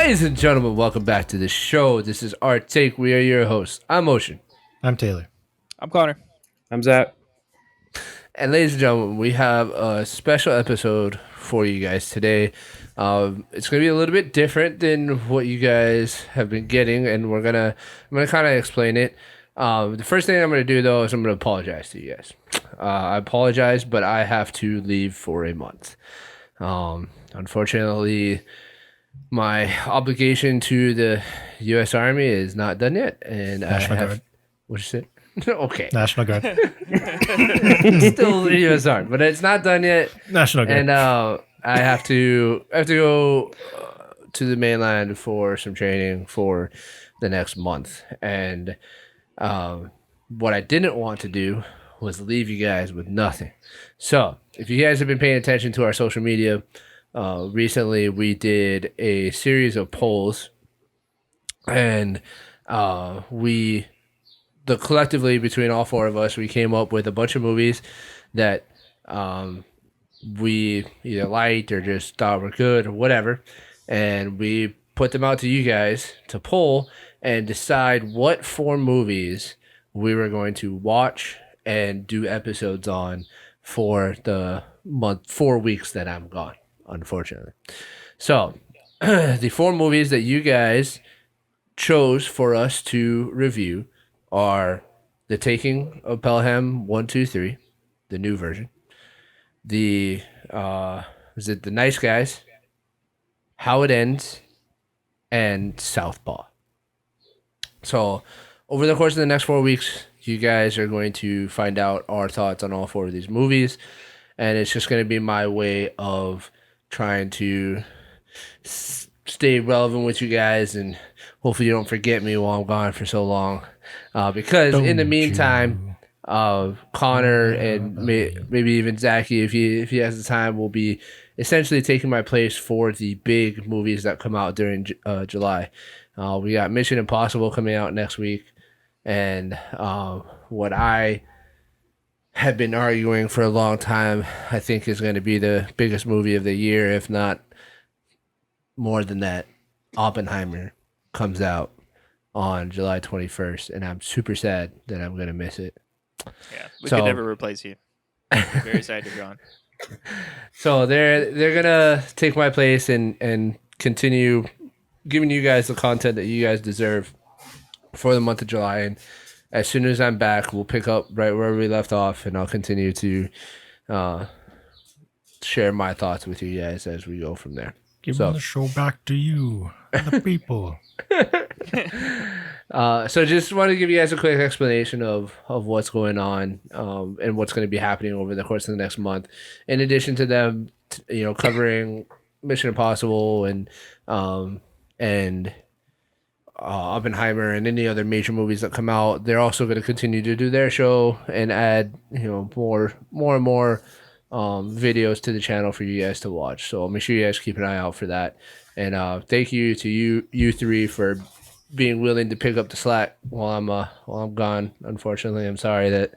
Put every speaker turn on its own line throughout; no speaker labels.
Ladies and gentlemen, welcome back to the show. This is our take. We are your hosts. I'm Ocean.
I'm Taylor.
I'm Connor.
I'm Zach.
And ladies and gentlemen, we have a special episode for you guys today. It's going to be a little bit different than what you guys have been getting, and I'm gonna kind of explain it. The first thing I'm going to do, though, is I'm going to apologize to you guys. I apologize, but I have to leave for a month. Unfortunately, my obligation to the U.S. Army is not done yet, and
National Guard.
What'd you say? Okay.
National Guard.
Still the U.S. Army, but it's not done yet.
National Guard.
And I have to go to the mainland for some training for the next month. And what I didn't want to do was leave you guys with nothing. So if you guys have been paying attention to our social media, recently we did a series of polls, and collectively between all four of us, we came up with a bunch of movies that we either liked or just thought were good or whatever, and we put them out to you guys to poll and decide what four movies we were going to watch and do episodes on for the month, 4 weeks that I'm gone, unfortunately. So the four movies that you guys chose for us to review are The Taking of Pelham 1, 2, 3, the new version. The The Nice Guys, How It Ends, and Southpaw. So over the course of the next 4 weeks, you guys are going to find out our thoughts on all four of these movies, and it's just going to be my way of trying to stay relevant with you guys, and hopefully you don't forget me while I'm gone for so long. Because in the meantime, Connor and maybe even Zachy, if he has the time, will be essentially taking my place for the big movies that come out during July. We got Mission Impossible coming out next week, and what I have been arguing for a long time, I think is going to be the biggest movie of the year, if not more than that. Oppenheimer comes out on July 21st, and I'm super sad that I'm going to miss it.
Yeah, we could never replace you. I'm very sad you're gone.
So they're going to take my place and continue giving you guys the content that you guys deserve for the month of July. And as soon as I'm back, we'll pick up right where we left off, and I'll continue to share my thoughts with you guys as we go from there.
Giving the show back to you, the people.
So just want to give you guys a quick explanation of what's going on and what's going to be happening over the course of the next month. In addition to them, covering Mission Impossible and Oppenheimer and any other major movies that come out, they're also going to continue to do their show and add more and more videos to the channel for you guys to watch. So make sure you guys keep an eye out for that. And thank you to you three for being willing to pick up the slack while I'm gone. Unfortunately, I'm sorry that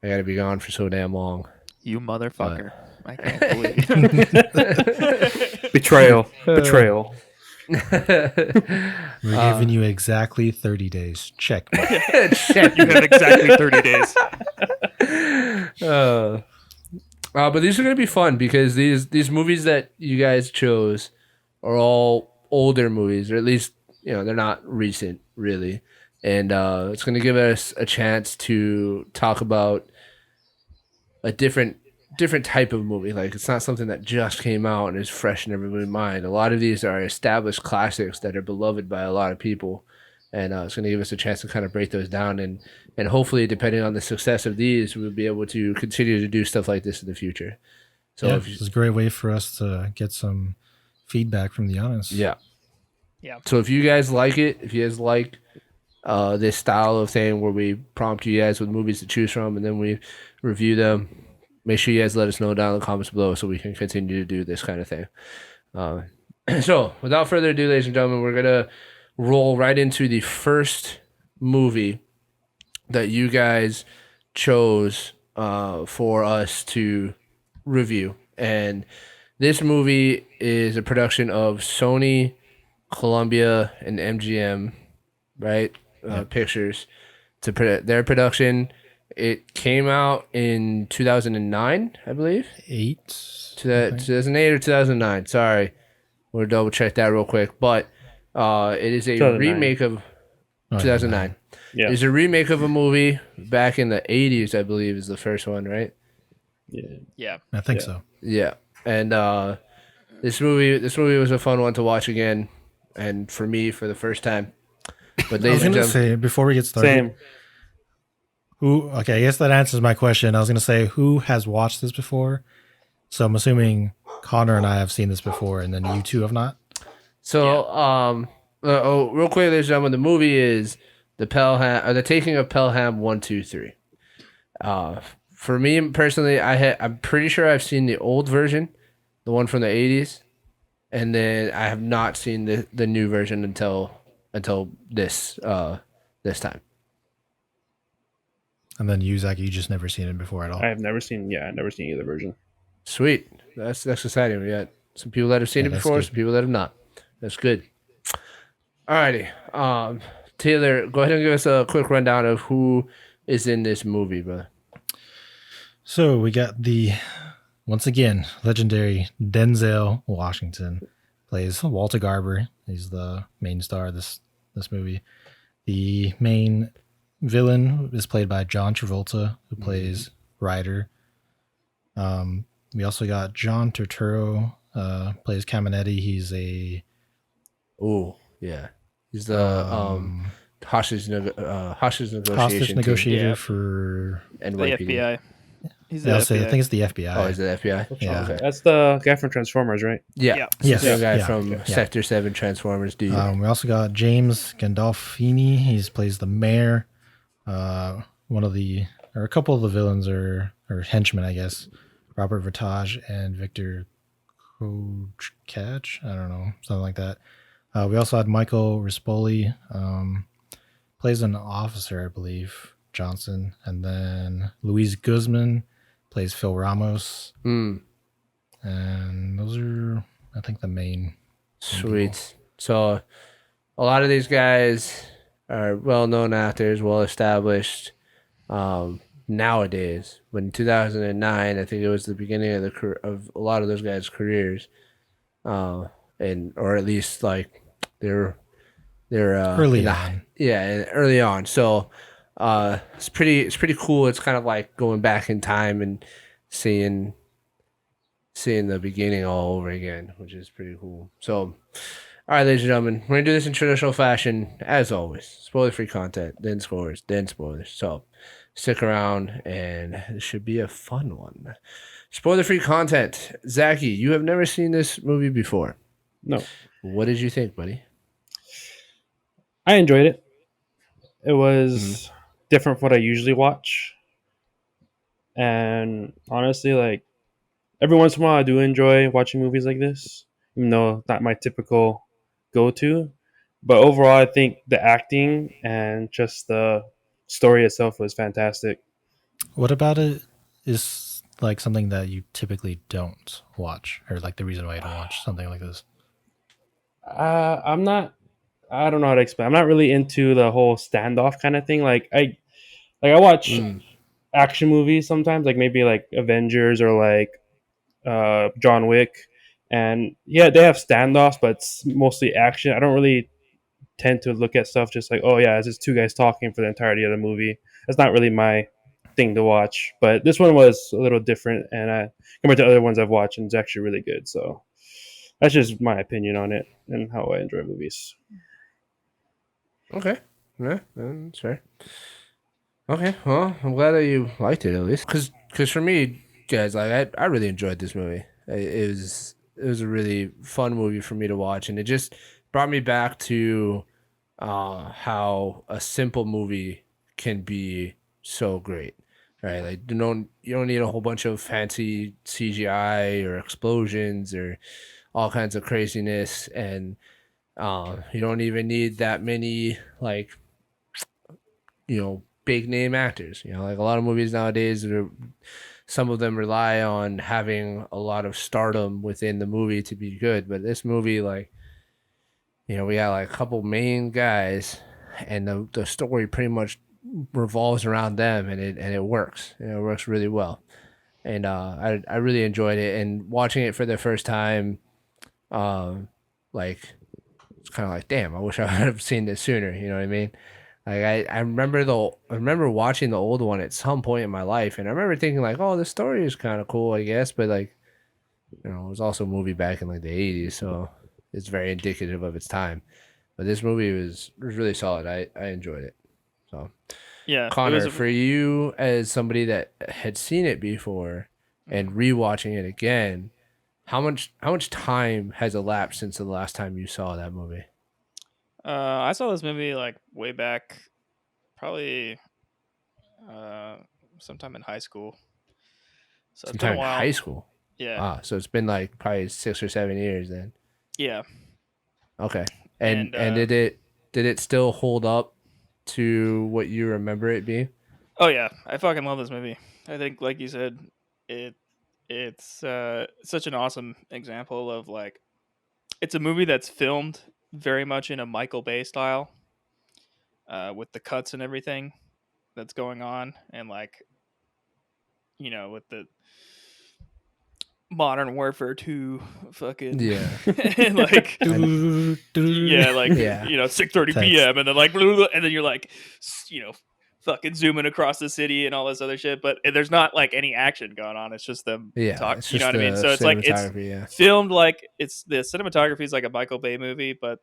I got to be gone for so damn long.
You motherfucker! I can't believe it.
Betrayal.
We're giving you exactly 30 days. Check.
Check. You have exactly 30 days.
But these are going to be fun because these movies that you guys chose are all older movies, or at least they're not recent really, and it's going to give us a chance to talk about a different type of movie. Like, it's not something that just came out and is fresh in everybody's mind. A lot of these are established classics that are beloved by a lot of people, and it's going to give us a chance to kind of break those down, and hopefully, depending on the success of these, we'll be able to continue to do stuff like this in the future. So
it's a great way for us to get some feedback from the audience.
Yeah.
Yeah.
So if you guys like it, if you guys like this style of thing where we prompt you guys with movies to choose from and then we review them, make sure you guys let us know down in the comments below so we can continue to do this kind of thing. So without further ado, ladies and gentlemen, we're going to roll right into the first movie that you guys chose for us to review. And this movie is a production of Sony Columbia and MGM, right?
Yep.
Pictures to their production. It came out in 2009, I believe.
8.
To
I
that
think.
2008 or 2009. Sorry, we'll double check that real quick. But it is a
2009.
remake of
Oh yeah,
2009.
9.
Yeah.
It is a remake of a movie back in the 80s, I believe, is the first one, right?
Yeah.
Yeah.
I think
Yeah.
so.
Yeah. And this movie was a fun one to watch again, and for me for the first time. But
I was
ladies and
gonna
gentlemen,
say before we get started,
Same.
who? Okay, I guess that answers my question. I was gonna say who has watched this before. So I'm assuming Connor and I have seen this before, and then you two have not.
so real quick, ladies and gentlemen, the movie is the Taking of Pelham 1, 2, 3. Uh, for me personally, I'm pretty sure I've seen the old version, the one from the 80s, and then I have not seen the new version until this time.
And then you, Zach, you just never seen it before at all.
I've never seen. Yeah, I've never seen either version.
Sweet, that's exciting. We got some people that have seen
Yeah,
it
that's
before,
good.
some people that have not. That's good. Alrighty, Taylor, go ahead and give us a quick rundown of who is in this movie, brother.
So we got the once again legendary Denzel Washington plays Walter Garber. He's the main star of this movie. The main villain is played by John Travolta, who plays Ryder. We also got John Turturro, plays Caminetti. He's a
Oh, yeah, he's the hostage
hostage
negotiation team
negotiator
Yeah.
for.
The
NYPD.
FBI. He's the
Yeah, I'll say, I
FBI.
think it's the FBI.
Oh, is it FBI?
Yeah.
Okay.
That's the guy from Transformers, right?
Yeah.
Yeah.
It's the
Yes,
same guy
yeah,
from
yeah.
Sector 7 Transformers, dude.
We also got James Gandolfini. He plays the mayor. One of the, or a couple of the villains or henchmen, I guess. Robert Vertage and Victor Catch. I don't know, something like that. We also had Michael Rispoli, plays an officer, I believe, Johnson, and then Luis Guzman plays Phil Ramos,
Mm,
and those are, I think, the main.
sweet. So a lot of these guys are well-known actors, well-established nowadays. But in 2009, I think it was the beginning of of a lot of those guys' careers, uh, and or at least like they're
Early
in the
on.
yeah early on. So it's pretty cool. It's kind of like going back in time and seeing seeing the beginning all over again, which is pretty cool. So, all right, ladies and gentlemen, we're gonna do this in traditional fashion, as always. Spoiler-free content, then scores, then spoilers. So, stick around, and it should be a fun one. Spoiler-free content. Zachy, you have never seen this movie before.
No,
What did you think, buddy?
I enjoyed it. It was different from what I usually watch, and honestly, like every once in a while, I do enjoy watching movies like this, even though it's not my typical go-to. But overall, I think the acting and just the story itself was fantastic.
What about it is like something that you typically don't watch, or like the reason why you don't watch something like this?
I'm not. I don't know how to explain. I'm not really into the whole standoff kind of thing. I watch
Mm,
action movies sometimes, like maybe like Avengers or like John Wick, and yeah, they have standoffs, but it's mostly action. I don't really tend to look at stuff just like, oh yeah, it's just two guys talking for the entirety of the movie. That's not really my thing to watch. But this one was a little different, and compared to other ones I've watched, and it's actually really good. So that's just my opinion on it and how I enjoy movies.
okay. Yeah, that's fair. Okay, well, I'm glad that you liked it at least. Cause for me, guys, like I really enjoyed this movie. It was a really fun movie for me to watch, and it just brought me back to how a simple movie can be so great, right? Like you don't need a whole bunch of fancy CGI or explosions or all kinds of craziness, and you don't even need that many like big name actors. Like a lot of movies nowadays, some of them rely on having a lot of stardom within the movie to be good. But this movie, like, we got like a couple main guys, and the story pretty much revolves around them, and it works. It works really well, and I really enjoyed it. And watching it for the first time, um, like it's kind of like, damn, I wish I would have seen this sooner. You know what I mean? Like I remember watching the old one at some point in my life, and I remember thinking like, oh, the story is kind of cool, I guess, but like, it was also a movie back in like the '80s, so it's very indicative of its time. But this movie was really solid. I enjoyed it. So
Yeah, it was
Connor,
a
for you as somebody that had seen it before and rewatching it again, how much time has elapsed since the last time you saw that movie?
I saw this movie like way back, probably uh, sometime in high school. So it's been
Sometime
a
in
while.
high school.
Yeah,
Ah, so it's been like probably 6 or 7 years then.
yeah,
Okay. And
and
and did it still hold up to what you remember it being?
oh yeah, I fucking love this movie. I think, like you said, it it's such an awesome example of like it's a movie that's filmed very much in a Michael Bay style, with the cuts and everything that's going on, and like with the Modern Warfare 2 fucking
Yeah.
and like
And
yeah, like
yeah.
6:30
Text.
p.m. and then like blah, blah, and then you're like fucking zooming across the city and all this other shit, but there's not like any action going on. It's just them
Yeah.
talk,
It's
you know
just
what I mean?
the
So it's like it's
cinematography, yeah.
filmed like it's the cinematography is like a Michael Bay movie, but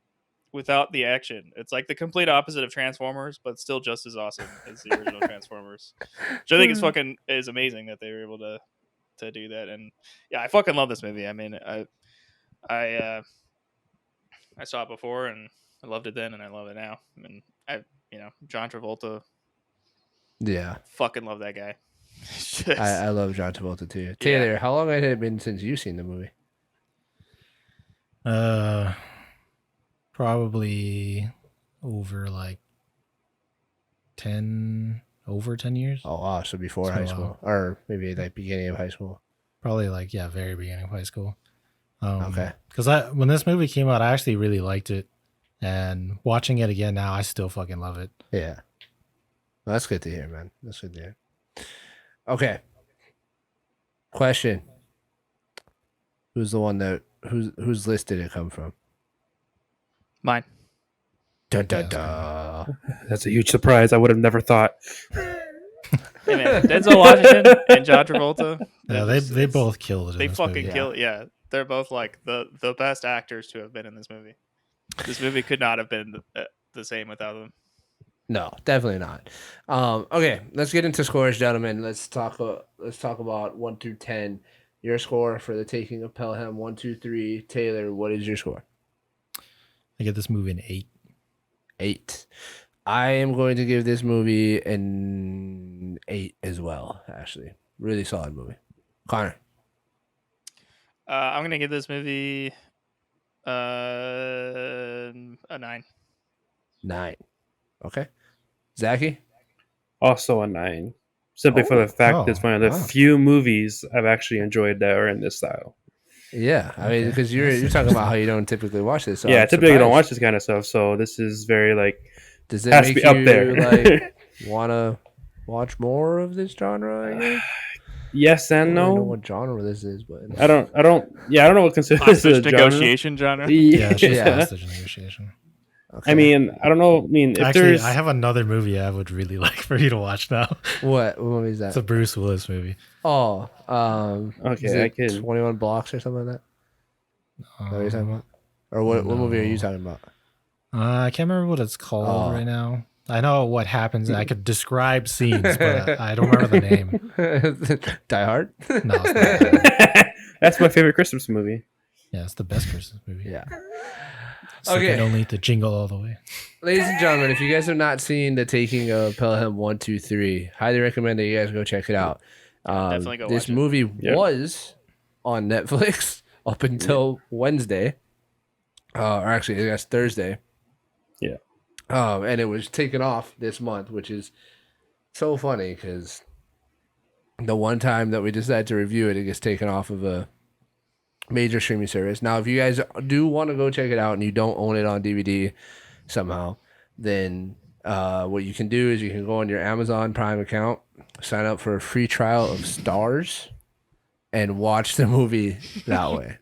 without the action. It's like the complete opposite of Transformers, but still just as awesome as the original Transformers. Which I think is amazing that they were able to do that. And yeah, I fucking love this movie. I mean, I I saw it before and I loved it then and I love it now. I mean, John Travolta,
Yeah.
fucking love that guy. It's
I,
just
I love John Travolta too.
yeah.
Taylor, how long had it been since you've seen the movie?
Uh, probably over like 10 years.
Oh wow, so before
It's been
high
a while.
school. Or maybe like beginning of high school.
Probably like, yeah, very beginning of high school.
Okay.
Because when this movie came out, I actually really liked it, and watching it again now, I still fucking love it.
Yeah. Well, that's good to hear, man. That's good to hear. Okay. Question. Who's the one that whose list did it come from?
Mine.
Dun dun
Yeah,
dun.
That's a huge surprise. I would have never thought.
Hey man, Denzel Washington and John Travolta.
Yeah, they both killed it. In
They
this
fucking
movie.
kill it. Yeah, they're both like the best actors to have been in this movie. This movie could not have been the same without them.
No, definitely not. Okay, let's get into scores, gentlemen. Let's talk about 1 through 10. Your score for the Taking of Pelham, 1, 2, 3. Taylor, what is your score?
I give this movie an 8.
8. I am going to give this movie an 8 as well. Actually, really solid movie. Connor,
I'm gonna give this movie a 9.
9. Okay, Zachy.
Also a 9. Simply for the fact that it's one of the
wow.
few movies I've actually enjoyed that are in this style.
Yeah, I mean,
Okay.
because you're
That's
talking about
interesting.
how you don't typically watch this. So
Yeah,
I'm
typically you don't
surprised.
watch this kind of stuff, so this is very like
Does it
has to
make
be up
you
there.
like want to watch more of this genre? I guess.
Yes
I
and
don't really know
no.
what genre this is, but
I don't know what consider this
Hostage
a genre.
negotiation genre.
Yeah, it's just
Yeah.
hostage negotiation.
okay.
I mean, I don't know. I mean, if
Actually,
there's
I have another movie I would really like for you to watch now.
what movie is
It's a
that?
Bruce Willis movie.
Oh, is
okay, I
it
can.
21 Blocks or something like that? Is that what you're talking
Uh,
about? Or what movie are you
no.
talking about?
I can't remember what it's called
Oh.
right now. I know what happens. I could describe scenes, but I don't remember the name.
Die Hard?
No, it's not that.
That's my favorite Christmas movie.
Yeah, it's the best Christmas movie.
Yeah.
Second
Okay.
only to Jingle All the Way.
Ladies and gentlemen, if you guys have not seen The Taking of Pelham 1, 2, 3, highly recommend that you guys go check it out.
Definitely go
This
watch it.
movie
Yep.
was on Netflix up until Wednesday. Or actually, I guess Thursday.
Yeah.
And it was taken off this month, which is so funny because the one time that we decide to review it, it gets taken off of a major streaming service. Now, if you guys do want to go check it out and you don't own it on DVD somehow, then what you can do is you can go on your Amazon Prime account, sign up for a free trial of Stars, and watch the movie that way.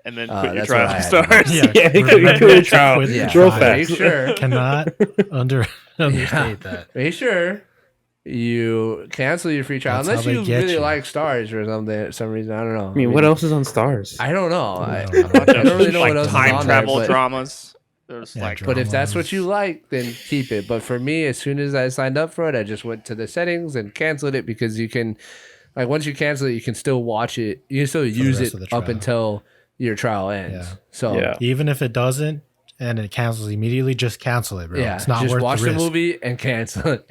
And then quit your
That's what
trial
I
of
had to do.
stars.
Yeah,
Yeah,
remember
quit your
to
trial.
quit the
Yeah,
Real
trial.
make
fast.
sure.
Cannot understate that.
Make sure you cancel your free trial
That's
unless
how they
you
get
really
you.
like Stars or something. For some reason, I don't know.
I mean, what else is on Stars?
I don't know.
I
I,
don't know.
I don't really know
Like
what else is
time
on
travel
there, but,
dramas. There's
Yeah,
like
but if that's what
dramas.
you like, then keep it. But for me, as soon as I signed up for it, I just went to the settings and canceled it because you can, like, once you cancel it, you can still watch it. You can still use
rest
it
of the
up
trial.
until your trial ends.
Yeah.
So
Yeah.
Even if it doesn't and it cancels immediately, just cancel it, bro.
yeah,
It's not
just
worth
watch
the
the
risk.
movie and cancel it.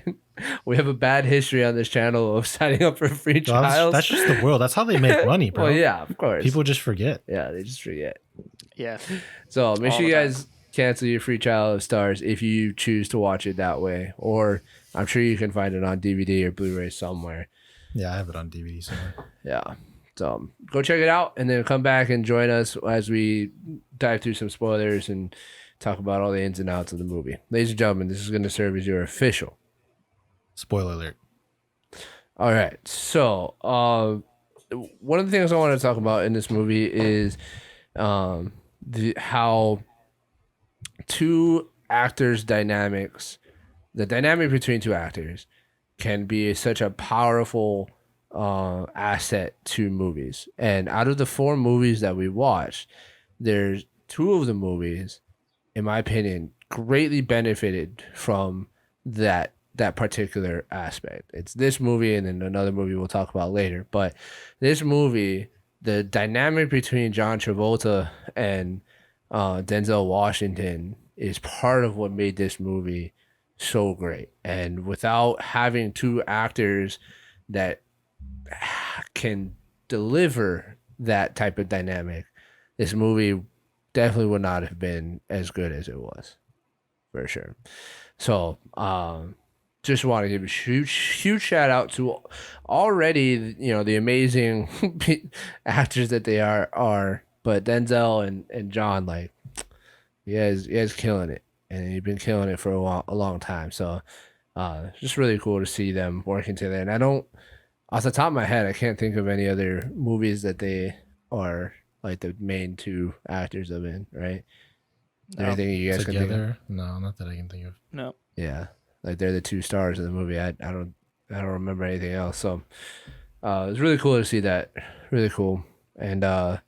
We have a bad history on this channel of signing up for free
Well,
trials.
that's just the world. That's how they make money, bro.
Well, yeah, of course.
People just forget.
yeah, they just forget.
yeah.
So make
All
sure you
the time.
guys cancel your free trial of Stars if you choose to watch it that way. Or I'm sure you can find it on DVD or Blu-ray somewhere.
Yeah, I have it on DVD somewhere.
Yeah. So go check it out and then come back and join us as we dive through some spoilers and talk about all the ins and outs of the movie. Ladies and gentlemen, this is going to serve as your official.
Spoiler alert.
All right. So one of the things I want to talk about in this movie is how two actors' dynamics, the dynamic between two actors, can be such a powerful asset to movies. And out of the 4 movies that we watched, there's 2 of the movies, in my opinion, greatly benefited from that particular aspect. It's this movie and then another movie we'll talk about later. But this movie, the dynamic between John Travolta and Denzel Washington is part of what made this movie so great. And without having 2 actors that can deliver that type of dynamic, this movie definitely would not have been as good as it was, for sure. So, just want to give a huge shout out to already, the amazing actors that they are, but Denzel and John, like, you guys killing it, and you've been killing it for a long time. So, just really cool to see them working together. And I don't, off the top of my head, I can't think of any other movies that they are like the main 2 actors of in, right?
No.
Anything you guys can think of?
Together? No, not that I can think of.
No.
Yeah, like they're the 2 stars of the movie. I don't remember anything else. So it's really cool to see that. Really cool. And I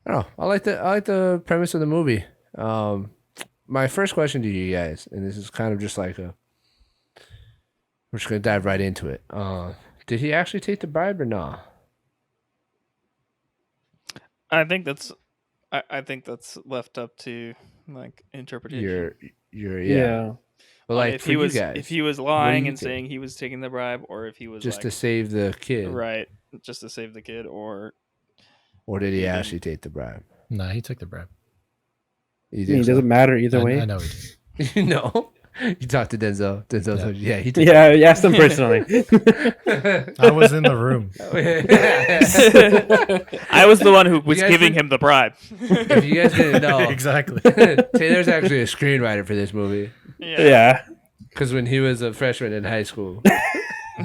don't know. I like the premise of the movie. My first question to you guys, and this is kind of just like we're just gonna dive right into it. Did he actually take the bribe or not?
I think that's left up to like interpretation.
You're
Yeah.
But like
if
for
he
you
was
guys,
if he was
do
lying
you
and
think?
saying he was taking the bribe, or if he was
Just
like,
to save the kid,
right, just to save the kid, or
or did he
He
actually take the bribe?
Nah, he took the brib.
You
I mean,
think
it
so?
doesn't matter either way.
I know he did.
You know, you talked to Denzel. Denzel
Yeah.
told you, yeah, he took.
Yeah, I asked him personally.
I was in the room.
I was the one who was
guys
giving
did-
him the bribe.
If you guys didn't know,
Exactly.
Taylor's actually a screenwriter for this movie
Yeah.
because when he was a freshman in high school,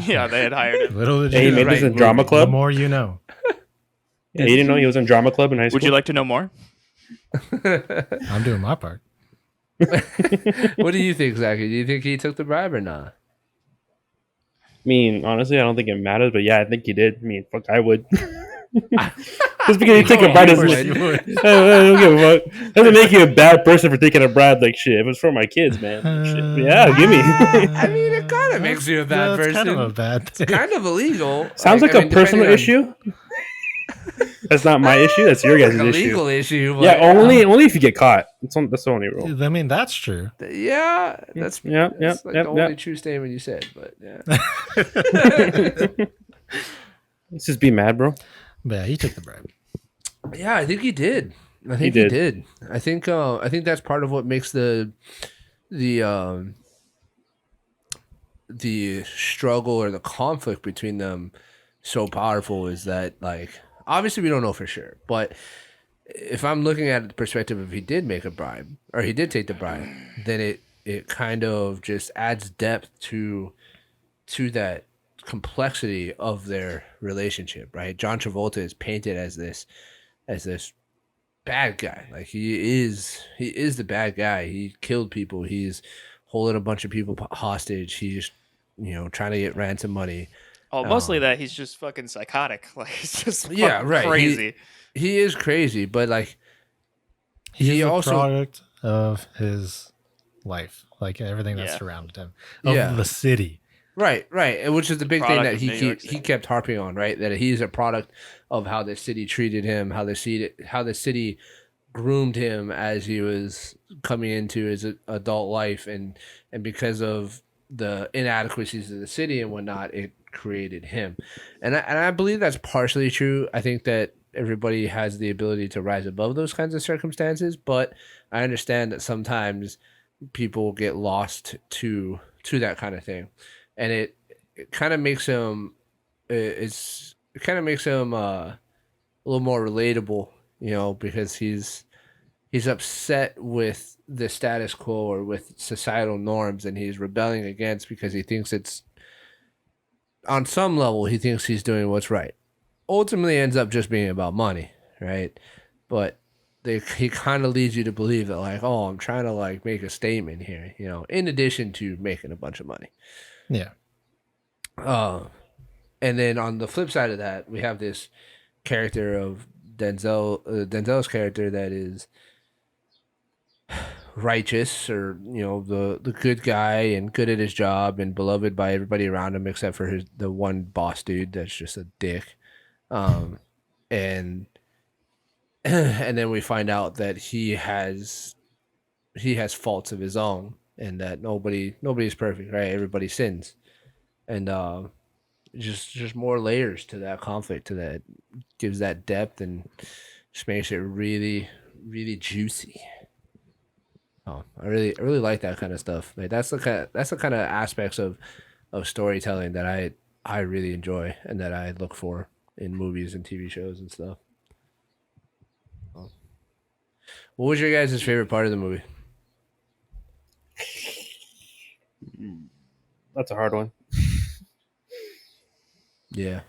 Yeah, they had hired him.
Little did
Hey, he
you know.
made this
right,
in drama
movie.
The
club.
more you know.
Yeah, you didn't know he was in drama club in high school.
Would you like to know more?
I'm doing my part.
what do you think, Zachary? Do you think he took the bribe or not?
I mean, honestly, I don't think it matters, but yeah, I think he did. I mean, fuck, I would. Just because you take a bribe doesn't
would.
make I don't give a fuck. Doesn't make you a bad person for taking a bribe. Like shit, if it's for my kids, man. Shit. Yeah, give me.
I mean, it kind of makes you a bad
That's kind of
person.
a bad thing.
Kind of illegal.
Sounds like
I
a
mean,
personal
depending on-
issue. That's not my issue. That's your guys'
like a
issue.
legal issue. But
Yeah, only if you get caught. That's the only rule.
I mean, that's true.
Yeah, that's
Yeah,
that's like the
yeah.
only true statement you said. But yeah,
Let's just be mad, bro.
But yeah, he took the bribe.
yeah, I think he did. I think
He
he
did.
did. I think that's part of what makes the struggle or the conflict between them so powerful is that like Obviously, we don't know for sure, but if I'm looking at the perspective if he did make a bribe or he did take the bribe, then it kind of just adds depth to that complexity of their relationship, right? John Travolta is painted as this bad guy. Like he is the bad guy. He killed people. He's holding a bunch of people hostage. He's trying to get ransom money.
Oh, mostly
Um,
that he's just fucking psychotic. Like he's just
yeah,
fucking
right.
crazy.
He is crazy, but like
He's
he
the
also
product of his life, like everything that
Yeah.
surrounded him,
Yeah.
of the city.
right, and which is the big thing
Product
that
of New York
he
City.
kept harping on, right? That he's a product of how the city treated him, how the city groomed him as he was coming into his adult life, and because of the inadequacies of the city and whatnot, it created him, and I believe that's partially true. I think that everybody has the ability to rise above those kinds of circumstances, but I understand that sometimes people get lost to that kind of thing, and it kind of makes him it kind of makes him a little more relatable, because he's upset with the status quo or with societal norms, and he's rebelling against because he thinks it's on some level he thinks he's doing what's right. Ultimately ends up just being about money, right? But he kind of leads you to believe that, like, oh, I'm trying to like make a statement here, in addition to making a bunch of money.
Yeah.
uh and then on the flip side of that, we have this character of Denzel's character that is righteous, or the good guy and good at his job and beloved by everybody around him except for the one boss dude that's just a dick. um and and then we find out that he has faults of his own, and that nobody's perfect, right? Everybody sins. And just more layers to that conflict, to that gives that depth and just makes it really really juicy. Oh, I really like that kind of stuff. Like that's the kind of aspects of storytelling that I really enjoy and that I look for in movies and TV shows and stuff. Oh. What was your guys' favorite part of the movie?
That's a hard one.
Yeah.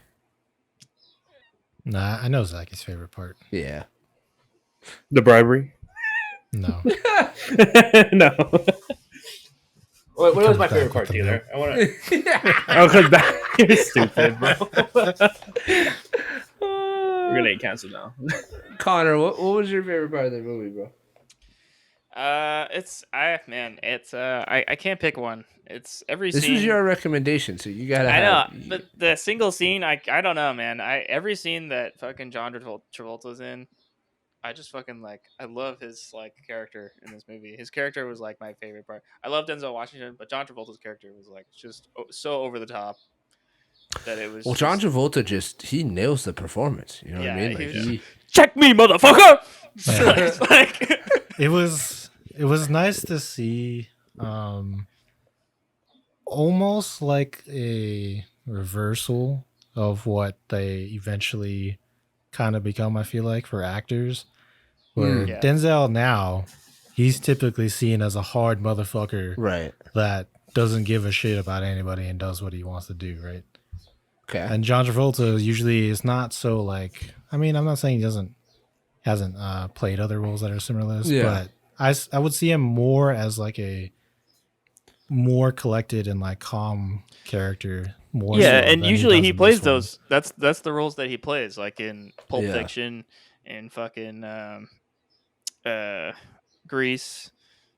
Nah, I know Zachy's favorite part.
Yeah.
The bribery.
No.
No. What was
Comes
my
back
favorite
with
part,
the
Taylor?
milk.
I want to. Oh, cause that you're stupid, bro. We're gonna get canceled now.
Connor, what was your favorite part of the movie, bro?
I can't pick one. It's every
This
scene.
was your recommendation, so you gotta
I know,
have.
but the single scene, I don't know, man. Every scene that fucking John Travolta's in, I just fucking like. I love his like character in this movie. His character was like my favorite part. I love Denzel Washington, but John Travolta's character was like just so over the top that it was
Well, John
just
Travolta he nails the performance. You know what I
yeah.
mean?
He
Like
was just, check me, motherfucker. It's like
It was nice to see almost like a reversal of what they eventually kind of become, I feel like, for actors. Where
Yeah.
Denzel now, he's typically seen as a hard motherfucker
right.
that doesn't give a shit about anybody and does what he wants to do, right?
Okay.
And John Travolta usually is not so like. I mean, I'm not saying he hasn't played other roles that are similar to this,
Yeah.
but I would see him more as like a more collected and like calm character. More
yeah,
so
and
than
usually
does
he
in
plays
this one.
those. That's the roles that he plays, like in Pulp
Yeah.
Fiction, and fucking uh, Grease,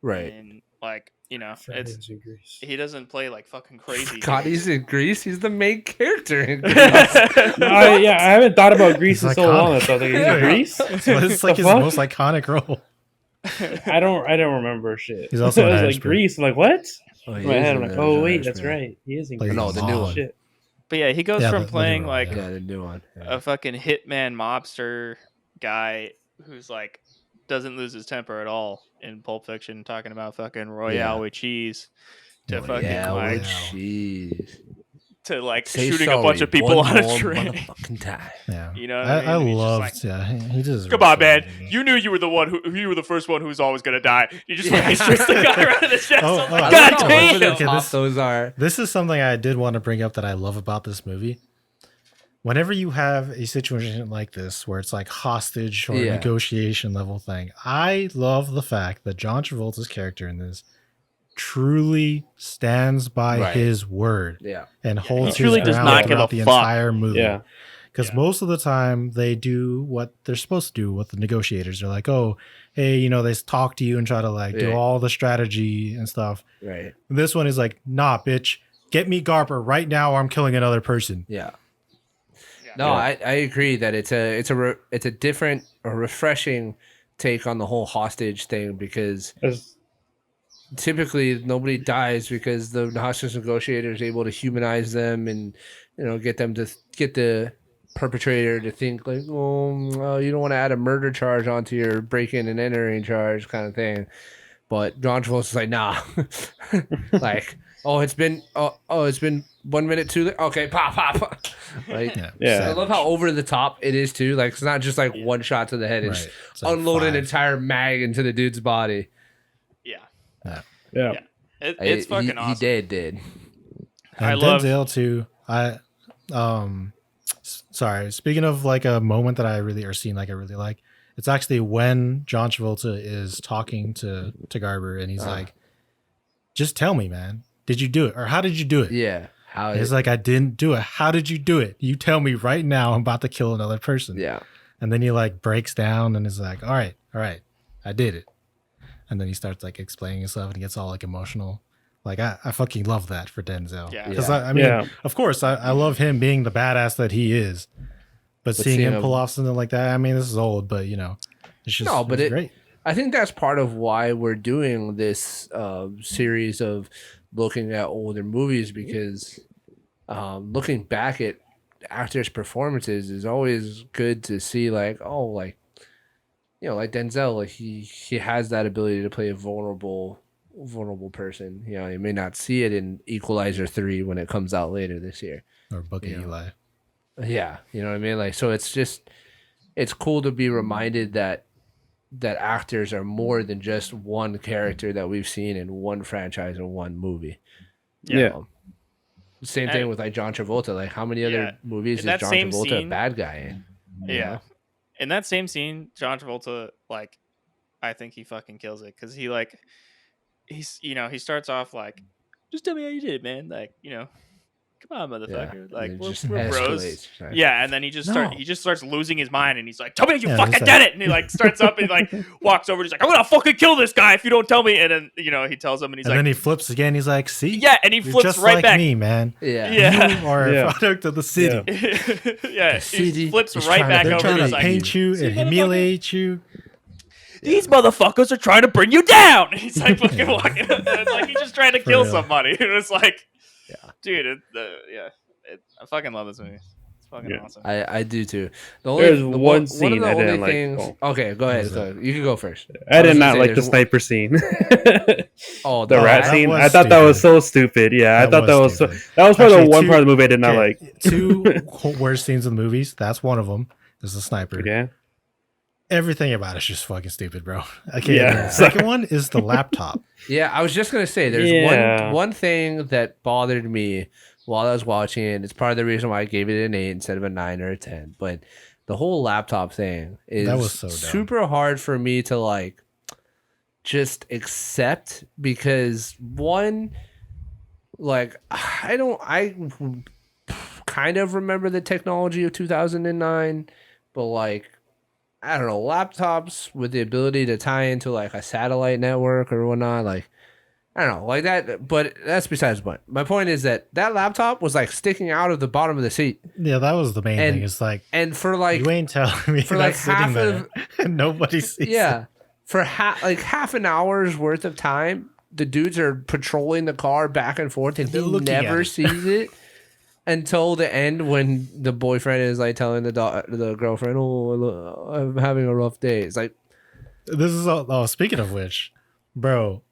Right.
and like it's
Fridays in Greece.
he doesn't play like fucking crazy.
God, he's in Greece. He's the main character in Greece.
No, I haven't thought about Greece in
He's
so long.
iconic.
I thought like, he's in Greece.
So it's like
The
his
fuck?
most iconic role.
I don't remember shit.
He's also
I
in
was like
Irishman.
Greece. I'm like what?
Oh,
In
he
my
is
head,
in
I'm like,
the
oh
original
wait, that's
Irishman.
right. He is in
Plays
Greece.
No, the new one.
Shit.
But yeah, he goes
Yeah,
from
the
playing
new one,
like
yeah.
Yeah, the new one. Yeah.
a fucking hitman mobster guy who's like doesn't lose his temper at all in Pulp Fiction, talking about fucking Royale
Yeah.
with cheese, to
Royale
fucking
Yeah,
like
with cheese.
to like
Say
shooting
sorry
a bunch of people
one
on a
more
train.
motherfucking time.
Yeah,
You know what I mean?
I
And he's just
loved.
like,
Yeah, he deserves.
come on,
so
man!
much.
You knew you were the one who you were the first one who was always gonna die. You just
Yeah.
fucking shoots the guy right in the chest.
Oh,
I was
oh,
like,
I
God
like how
damn!
over the
Okay,
top
this-
those are.
This is something I did want to bring up that I love about this movie. Whenever you have a situation like this where it's like hostage or a
Yeah.
negotiation level thing, I love the fact that John Travolta's character in this truly stands by
Right.
his word
Yeah.
and
he
holds
truly
his
does
ground
not give
throughout
a
the
fuck.
entire movie.
Yeah.
Because
Yeah.
most of the time they do what they're supposed to do with the negotiators. They're like, oh, hey, you know, they talk to you and try to like do
Yeah.
all the strategy and stuff.
Right.
This one is like, nah, bitch, get me Garber right now or I'm killing another person.
Yeah.
Yeah.
No, I agree that it's a different or refreshing take on the whole hostage thing because
As-
typically nobody dies because the hostage negotiator is able to humanize them and get them to get the perpetrator to think like, oh, you don't want to add a murder charge onto your break-in and entering charge kind of thing. But John Travolta's like, nah, like, it's been 1 minute too. Okay, pop, pop. Like,
Yeah.
I love how over the top it is too. Like, it's not just like one shot to the head; it's
Right. It's like
unload an
5.
entire mag into the dude's body.
Yeah.
Yeah.
Yeah.
Yeah. It's fucking
he
awesome.
did.
And
I love-
Denzel too. Sorry. Speaking of like a moment that I really or scene like I really like, it's actually when John Travolta is talking to Garber and he's like, "Just tell me, man, did you do it or how did you do it?"
Yeah. How
And he's like, "I didn't do it. How did you do it? You tell me right now. I'm about to kill another person."
yeah.
And then he like breaks down and is like, all right, I did it. And then he starts like explaining himself and he gets all like emotional. Like I fucking love that for Denzel.
Yeah.
Because
Yeah.
I mean,
Yeah.
of course, I love him being the badass that he is. But seeing
seeing
him
him-
pull off something like that, I mean, this is old, but it's just
No, but
it's
it-
great.
I think that's part of why we're doing this series of looking at older movies because looking back at actors' performances is always good to see. Like, like Denzel, like he has that ability to play a vulnerable person. You may not see it in Equalizer 3 when it comes out later this year.
Or Book of
Yeah.
Eli.
Yeah, you know what I mean. Like, so it's cool to be reminded that actors are more than just one character that we've seen in one franchise or one movie.
Yeah.
Same thing with like John Travolta. Like, how many
Yeah.
other movies
In
is
that
John
same
Travolta a
scene-
bad guy in?
Yeah. In that same scene, John Travolta, like, I think he fucking kills it because he like, he's he starts off like, just tell me how you did it, man. Like, come on, motherfucker. Like,
And it
we're,
just
we're bros.
escalates, right?
Yeah, and then he just
No.
starts losing his mind, and he's like, "Tell me you
Yeah,
fucking
he's
did
like-
it!" And he like starts up and like walks over. And he's like, "I'm gonna fucking kill this guy if you don't tell me." And then he tells him, and he's
And
like,
then he flips again. He's like, see?
"Yeah," and he
You're
flips
just
right
like
back.
me, man.
Yeah.
Yeah,
You are
Yeah.
a product of the city.
yeah.
The city
He flips
is
right
trying to-
back
they're
over.
They're
And
trying
he's
to
like,
paint you
"See,
and
motherfucker?"
humiliate you.
"These motherfuckers are trying to bring you down." And he's like fucking
Yeah.
walking, and like he's just trying to
For
kill
real.
somebody. And it's like,
Yeah.
dude, I fucking love this movie. It's fucking
Yeah.
awesome.
I do too.
There's
The
one
of
scene
the
I didn't
only
like.
things. Okay, go ahead.
was
Go ahead. You can go first.
I
was
did
gonna
not
say
like the
there's
sniper scene.
Oh,
The
Oh,
rat
that
scene.
was
I thought that was
stupid.
so stupid. Yeah, I
That
thought that
was
was
stupid.
that was probably the
Actually,
one
two-
part of the movie I did not
Okay,
like.
two worst scenes in the movies. That's one of them. Is the sniper.
Okay.
Everything about it's just fucking stupid, bro. Okay.
Yeah.
The second one is the laptop.
Yeah, I was just gonna say there's
Yeah.
one thing that bothered me while I was watching it. It's part of the reason why I gave it an 8 instead of a 9 or a 10. But the whole laptop thing is
That was so dumb.
super hard for me to like just accept because one, like I kind of remember the technology of 2009, but like I don't know, laptops with the ability to tie into like a satellite network or whatnot, like I don't know, like that. But that's besides the point. My point is that laptop was like sticking out of the bottom of the seat,
Yeah, that was the main
And-
thing. It's like
and for like
you ain't telling me
for,
that's
like,
sitting
half
there and nobody sees.
yeah, for half an hour's worth of time, the dudes are patrolling the car back and forth, and
They're
he
looking at
never
it.
sees it. Until the end, when the boyfriend is like telling the girlfriend, "Oh, I'm having a rough day." It's like,
This is all. Oh, speaking of which, bro,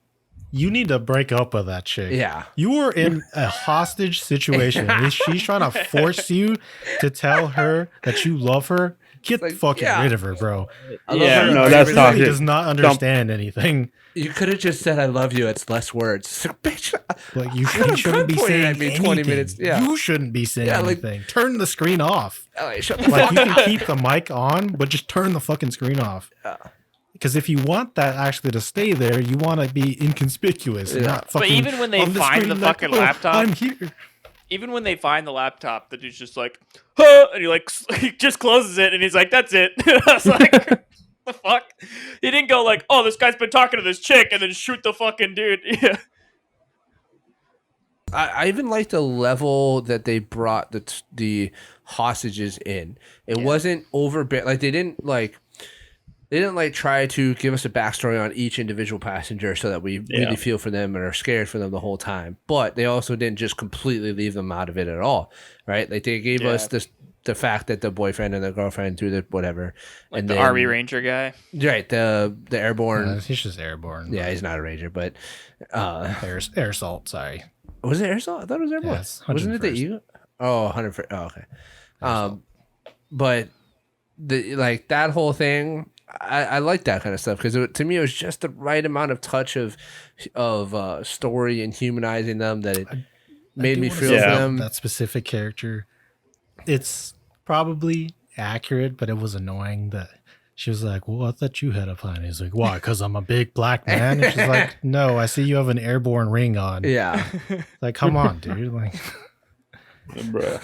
you need to break up with that chick.
Yeah.
You were in a hostage situation. She's trying to force you to tell her that you love her. Get
Like,
fucking
yeah.
rid of her, bro.
I love
Yeah,
her
no,
argument.
that's
She
toxic.
does not understand anything.
You could have just said "I love you." It's less words. It's like, bitch,
Like you
Could've
shouldn't be
pointed
saying
at me
anything.
20 minutes. Yeah.
You shouldn't be saying
Yeah, like-
anything. Turn the screen off.
like, shut the
Like
fuck
you
up.
can keep the mic on, but just turn the fucking screen off.
Yeah.
Because if you want that actually to stay there, you want to be inconspicuous, and
Yeah.
not
But
fucking.
even when they
on
find
screen
the
like,
fucking
"Oh,
laptop-
I'm here.
Even when they find the laptop, the dude's just like, huh, and he like he just closes it, and he's like, "That's it." I was like, "The fuck?" He didn't go like, "Oh, this guy's been talking to this chick," and then shoot the fucking dude. Yeah.
I even like the level that they brought the hostages in. It wasn't overbearing. Like they didn't like try to give us a backstory on each individual passenger so that we really feel for them and are scared for them the whole time. But they also didn't just completely leave them out of it at all, right? Like they gave us the fact that the boyfriend and the girlfriend threw the whatever,
Like
and
the
then,
Army Ranger guy.
right? The airborne.
He's just airborne.
Yeah, he's not a ranger, but
Air assault. Sorry.
was it air assault? I thought it was airborne.
Yeah, it's
Wasn't it the
101st.
Eagle? Oh, 100. Oh, okay. But the like that whole thing, I like that kind of stuff because to me it was just the right amount of touch of story and humanizing them that it made me feel for them.
That specific character. It's probably accurate, but it was annoying that she was like, "Well, I thought you had a plan." He's like, "Why? Because I'm a big black man." And she's like, "No, I see you have an airborne ring on."
Yeah,
Like, come on, dude. Like,
Bruh.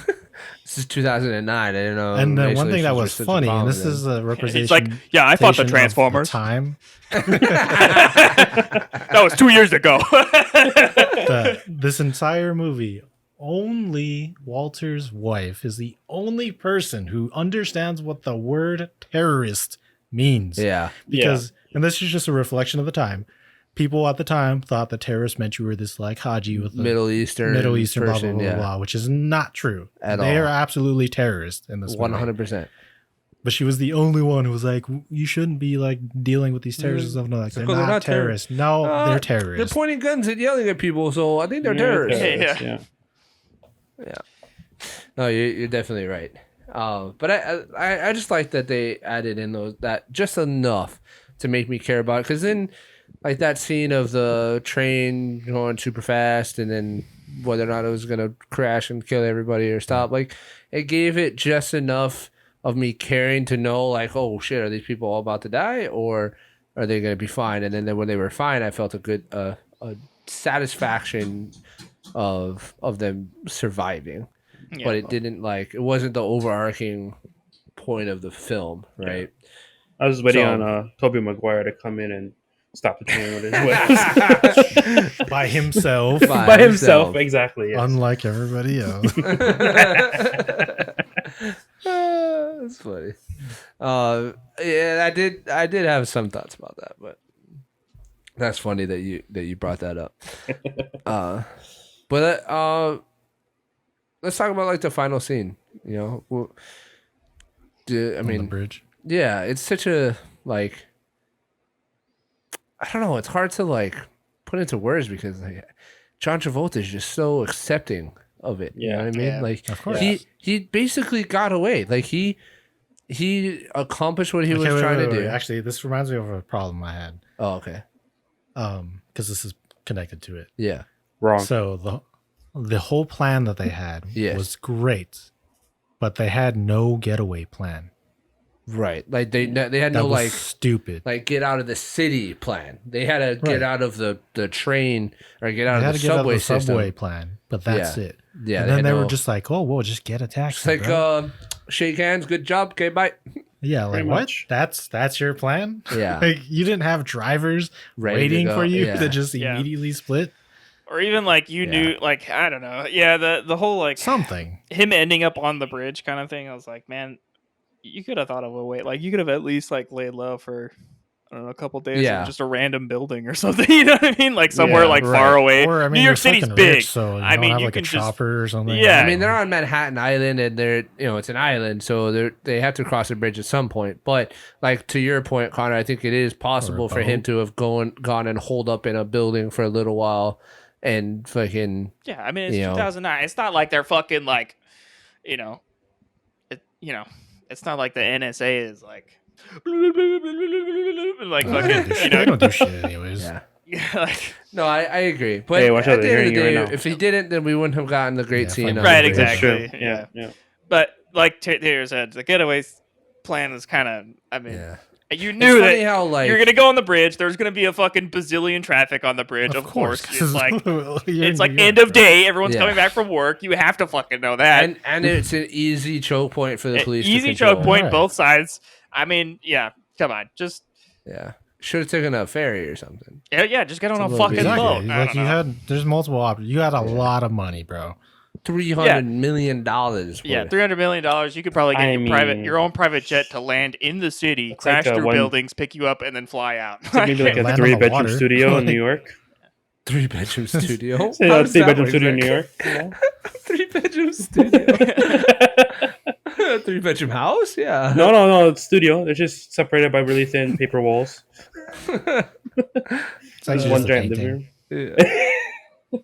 this is 2009. I didn't know.
and the
racial
one thing that
issues were
was
such a
funny, and
problem
this
then.
is a representation.
It's like, yeah, I fought the
of
Transformers.
time.
That was 2 years ago.
This entire movie, only Walter's wife is the only person who understands what the word terrorist means.
Yeah,
Because, and this is just a reflection of the time. People at the time thought that terrorist meant you were this like Haji with the
Middle Eastern
blah,
person,
blah, blah,
yeah,
blah, which is not true.
At
they
all.
are absolutely terrorists in this movie.
100%.
But she was the only one who was like, you shouldn't be like dealing with these terrorists and stuff. Like, they're not terrorists. No, they're terrorists.
They're pointing guns and yelling at people, so I think they're terrorists.
Yeah.
Yeah. No, you're definitely right. But I just like that they added in that just enough to make me care about it. Because then, like that scene of the train going super fast, and then whether or not it was gonna crash and kill everybody or stop, like it gave it just enough of me caring to know, like, oh shit, are these people all about to die, or are they gonna be fine? And then when they were fine, I felt a good a satisfaction of them surviving.
Yeah.
But it didn't it wasn't the overarching point of the film, right?
I was waiting
So-
on Tobey Maguire to come in and stop the train with his whip.
By himself,
By himself, exactly. Yes.
unlike everybody else.
That's funny. Yeah, I did have some thoughts about that, but that's funny that you brought that up. But let's talk about like the final scene. You know, I
On the
mean,
bridge.
yeah, it's such a like, I don't know. It's hard to like put into words because like, John Travolta is just so accepting of it. You know what I mean?
Yeah.
Like
Of course.
he basically got away. Like he accomplished what he was
Okay,
trying to do.
Actually, this reminds me of a problem I had.
Oh, okay.
Because this is connected to it.
Yeah.
Wrong.
So the whole plan that they had
Yes.
was great, but they had no getaway plan.
Right. Like they had
That
no
was stupid.
like get out of the city plan. They had to get
Right.
out of the train or get out
They
of
had
the
to get out of
subway
the
system.
subway plan, but that's
Yeah.
it.
Yeah.
And then
had
they were
no-
just like, "Oh, well, just get a
it's
taxi."
like
bro.
shake hands, good job, okay, bye.
Yeah, like
Pretty
what?
much.
That's your plan?
Yeah.
Like you didn't have drivers
Ready to
waiting
go,
for you
yeah.
to just
Yeah.
immediately split
Or even like you
Yeah.
knew, like, I don't know. Yeah, the whole like
something.
him ending up on the bridge kind of thing. I was like, man, you could have thought of a way. Like you could have at least like laid low for I don't know, a couple days
Yeah.
in just a random building or something. You know what I mean? Like somewhere
Yeah,
like
Right.
far away.
Or I mean,
New York
you're
City's
fucking
big.
rich, so you
I
don't
mean,
have
you
like a
can just
chopper or something.
Yeah.
I mean, they're on Manhattan Island, and they're it's an island, so they have to cross a bridge at some point. But like to your point, Connor, I think it is possible for him
boat.
to have gone and holed up in a building for a little while, and fucking
yeah. I mean, it's
you know.
2009. It's not like they're fucking like, you know, it's not like the NSA is like, like
They don't
fucking,
do shit. They don't do shit anyways.
Yeah.
yeah, like,
No, I agree. But
Hey, watch out,
at the
they're
end of the
hearing
day,
you right now.
if he didn't, then we wouldn't have gotten the great
Yeah,
scene.
fine.
on
right,
the bridge.
That's
exactly.
true.
Yeah.
Yeah.
But like Taylor said, the getaway plan is kind of. I mean,
Yeah.
you
It's
knew
funny
that
how like
you're gonna go on the bridge. There's gonna be a fucking bazillion traffic on the bridge. Of course, it's like it's like end of day. Everyone's
Yeah.
coming back from work. You have to fucking know that.
and it's an easy choke point for the police.
Easy
to control.
choke point,
Right.
both sides. I mean, yeah. Come on, just
Yeah, should have taken a ferry or something.
yeah, just get on
It's a
a
little
fucking
bit
boat.
Exactly.
I
Like
don't
you
know.
had, there's multiple options. You had a lot of money, bro.
$300 million.
Yeah, $300 million. You could probably get
I
your own private jet to land in the city,
It's
crash
like a
through
one-
buildings, pick you up, and then fly out.
It's like maybe like a
Land on the
3-bedroom
water.
studio in New York.
3-bedroom studio.
Say
How
a
does that
3-bedroom
work,
studio in
Zach?
New York. Yeah.
3-bedroom studio. 3-bedroom house? Yeah.
No, it's studio. They're just separated by really thin paper walls.
It's actually
One
just a
giant
painting.
living room.
Yeah.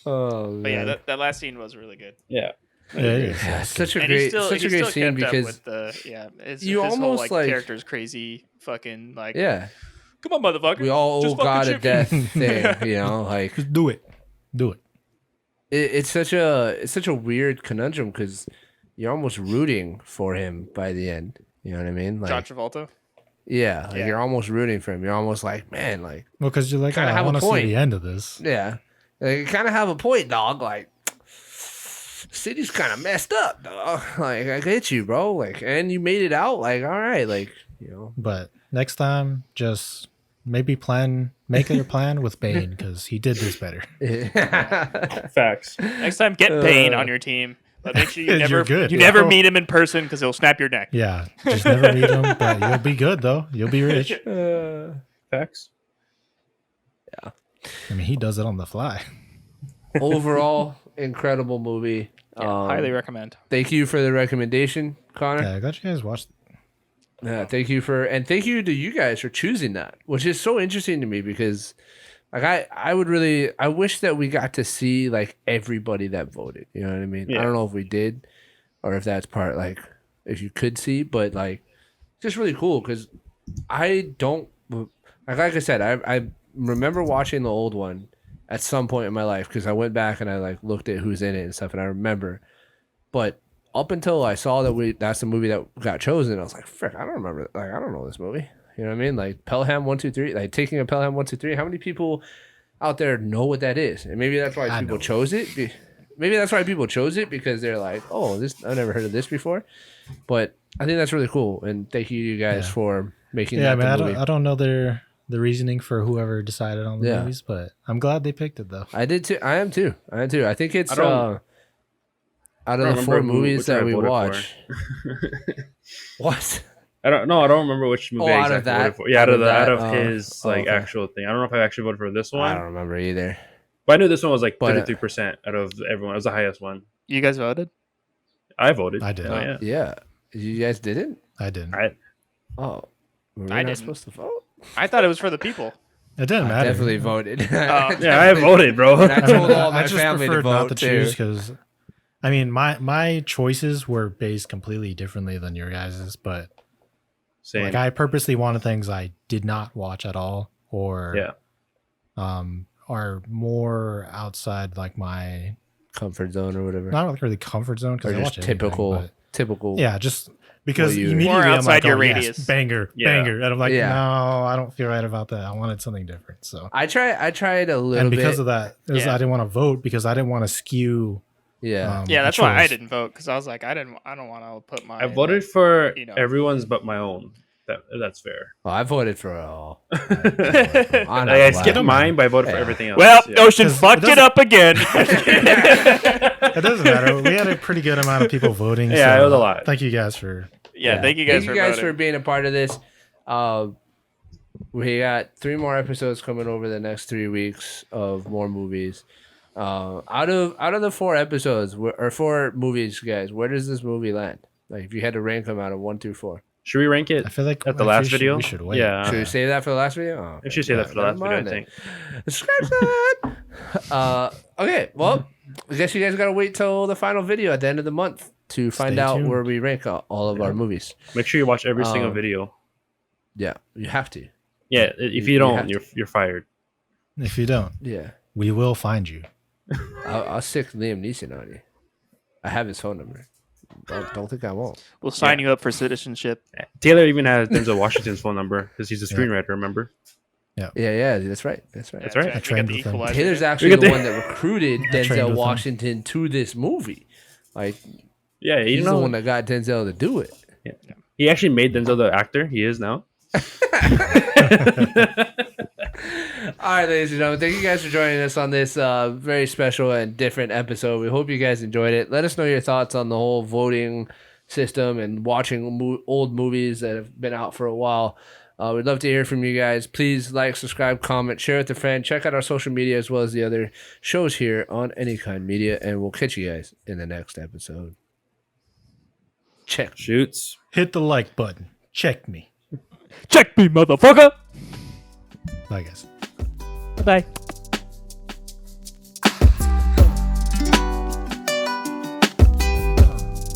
Oh,
But yeah,
man.
that last scene was really good.
Yeah.
Yeah, it is.
Yeah, such a
And
great scene
kept up
because
with the his
you
whole
almost,
like
like-
character's crazy fucking like
yeah,
come on motherfucker.
we all
Just
owe God a
fucking
death
shoot
thing, you know, like
Just do it. Do it.
it's such a weird conundrum because you're almost rooting for him by the end. You know what I mean? Like,
John Travolta.
yeah, like
Yeah.
you're almost rooting for him. You're almost like, man, like,
Well, because you're like,
Kinda
I
have a
want to see
point.
the end of this.
yeah, like, you kind of have a point, dog. Like, city's kind of messed up, dog. Like, I get you, bro. Like, and you made it out. Like, all right, like, you know.
But next time, just maybe make your plan with Bane because he did this better.
Facts.
Next time, get Bane on your team, but make sure you
You're
never
good.
you
Yeah.
never meet him in person because he'll snap your neck.
Yeah, just never meet him, but you'll be good though. You'll be rich.
Facts.
I mean, he does it on the fly.
Overall, incredible movie.
Highly recommend.
Thank you for the recommendation, Connor.
Yeah, I glad you guys watched.
Yeah, thank you to you guys for choosing that, which is so interesting to me because like I wish that we got to see like everybody that voted. You know what I mean?
Yeah.
I don't know if we did or if that's part like if you could see, but like just really cool because I don't like I said, I remember watching the old one at some point in my life because I went back and I like looked at who's in it and stuff and I remember, but up until I saw that's the movie that got chosen, I was like, frick, I don't remember. Like, I don't know this movie. You know what I mean? Like Pelham 1, 2, 3, like Taking of Pelham 1, 2, 3. How many people out there know what that is? And maybe that's why
I
people
know.
chose it. Maybe that's why people chose it because they're like, oh, this I've never heard of this before. But I think that's really cool, and thank you guys
Yeah.
for making
Yeah,
that
man.
the movie.
I don't know the reasoning for whoever decided on the
Yeah.
movies, but I'm glad they picked it though.
I did too. I am too. I think it's
I don't-
out
I
of
don't
the 4
remember
movies
which one
that
I
we
voted
watch. What?
I don't remember which movie
Oh,
I
out of
exactly
that?
voted for. Yeah,
Out of
out
that?
of his like
okay.
actual thing. I don't know if I actually voted for this
I
one,
don't remember either.
but I knew this one was like
But,
33% out of everyone. It was the highest one.
You guys voted?
I voted.
I did.
Oh, yeah.
Yeah, you guys didn't.
I didn't.
Oh, were we
I
not
didn't.
supposed to vote?
I thought it was for the people.
It didn't
I
matter.
definitely voted.
Yeah, I voted, bro.
And I told all
I
my
just
family to
preferred not
vote
to
too.
choose because, I mean, my choices were based completely differently than your guys's, but
Same.
like I purposely wanted things I did not watch at all, or
Yeah.
are more outside like my
Comfort zone or whatever,
not really comfort zone
or
because I
just
watch anything, but-
typical.
yeah, just because
you-
immediately
More
I'm
outside
like,
your
oh, yes,
radius.
banger,
Yeah.
banger, and I'm like,
Yeah.
no, I don't feel right about that. I wanted something different. So,
I tried a little
and
bit.
because of that, it was,
Yeah.
I didn't want to vote because I didn't want to skew.
Yeah,
Yeah,
the
that's why I
choice.
didn't vote because I was like, I don't want to put my.
I voted for
you know.
everyone's but my own. That's fair.
well, I voted for all.
I skipped
Honestly.
mine, but I voted for
Yeah.
everything else.
Well,
yeah.
Ocean
'Cause it
fucked it
doesn't-
up again.
It doesn't matter. We had a pretty good amount of people voting.
Yeah,
so
it was a lot.
Thank you guys for.
Yeah, thank you guys,
for
for
being a part of this. We got 3 more episodes coming over the next 3 weeks of more movies. Out of the 4 episodes or 4 movies, guys, where does this movie land? Like, if you had to rank them out of 1 through 4,
Should we rank it
I feel like
at the
if
last video?
we should wait.
Yeah.
should we save that for the last video? Oh,
I should say that for the
never
last video, I
mind then.
think.
Description. Okay, well, I guess you guys gotta wait till the final video at the end of the month to find
Stay
out
tuned.
where we rank all of our movies.
Make sure you watch every single
Um,
video.
Yeah, you have to.
Yeah, if
you
you don't,
have to.
you're fired.
If you don't,
Yeah,
we will find you.
I'll stick Liam Neeson on you. I have his phone number. Don't think I won't.
We'll sign you up for citizenship.
Taylor even has Denzel Washington's phone number because he's a
Yeah.
screenwriter. Remember?
Yeah, that's right.
That's right.
We got
trained
the
with him.
Equalizer.
Taylor's actually
got
the
the-
one that recruited
trained with
Denzel
him.
Washington to this movie. Like,
Yeah, you
he's the
know,
one that got Denzel to do it.
he actually made Denzel the actor he is now.
All right, ladies and gentlemen, thank you guys for joining us on this very special and different episode. We hope you guys enjoyed it. Let us know your thoughts on the whole voting system and watching old movies that have been out for a while. We'd love to hear from you guys. Please like, subscribe, comment, share with a friend. Check out our social media as well as the other shows here on Any Kind Media, and we'll catch you guys in the next episode. Check.
Shoots.
Hit the like button. Check me.
Check me, motherfucker.
Bye, guys.
Bye.